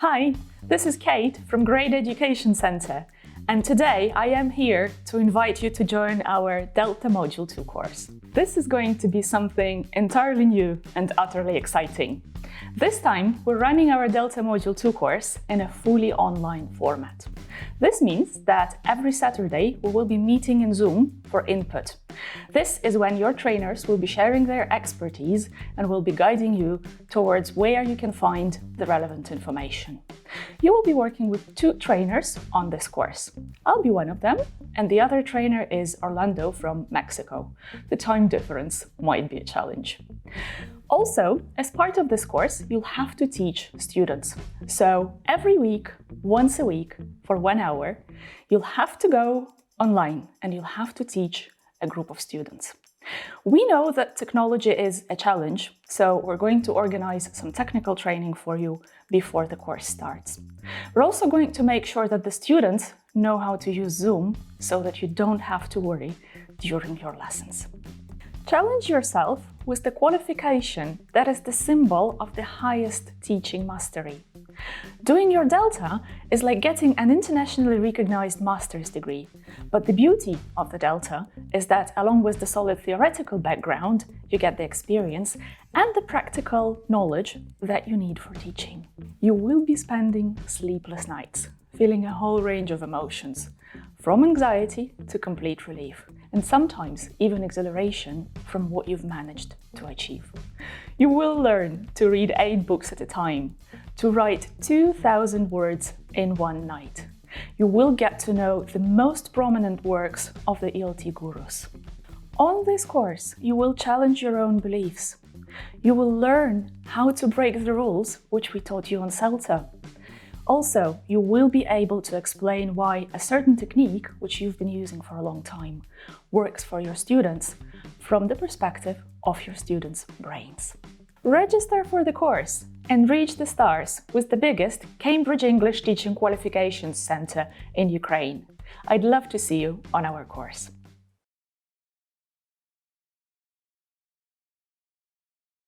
Hi, this is Kate from Great Education Center, and today I am here to invite you to join our Delta Module 2 course. This is going to be something entirely new and utterly exciting. This time, we're running our Delta Module 2 course in a fully online format. This means that every Saturday we will be meeting in Zoom for input. This is when your trainers will be sharing their expertise and will be guiding you towards where you can find the relevant information. You will be working with 2 trainers on this course. I'll be one of them, and the other trainer is Orlando from Mexico. The time difference might be a challenge. Also, as part of this course, you'll have to teach students. So every week, once a week, for 1 hour, you'll have to go online and you'll have to teach a group of students. We know that technology is a challenge, so we're going to organize some technical training for you before the course starts. We're also going to make sure that the students know how to use Zoom so that you don't have to worry during your lessons. Challenge yourself with the qualification that is the symbol of the highest teaching mastery. Doing your Delta is like getting an internationally recognized master's degree, but the beauty of the Delta is that along with the solid theoretical background, you get the experience and the practical knowledge that you need for teaching. You will be spending sleepless nights, feeling a whole range of emotions, from anxiety to complete relief, and sometimes even exhilaration from what you've managed to achieve. You will learn to read 8 books at a time, to write 2,000 words in one night. You will get to know the most prominent works of the ELT gurus. On this course, you will challenge your own beliefs. You will learn how to break the rules, which we taught you on CELTA. Also, you will be able to explain why a certain technique, which you've been using for a long time, works for your students from the perspective of your students' brains. Register for the course and reach the stars with the biggest Cambridge English Teaching Qualifications Center in Ukraine. I'd love to see you on our course.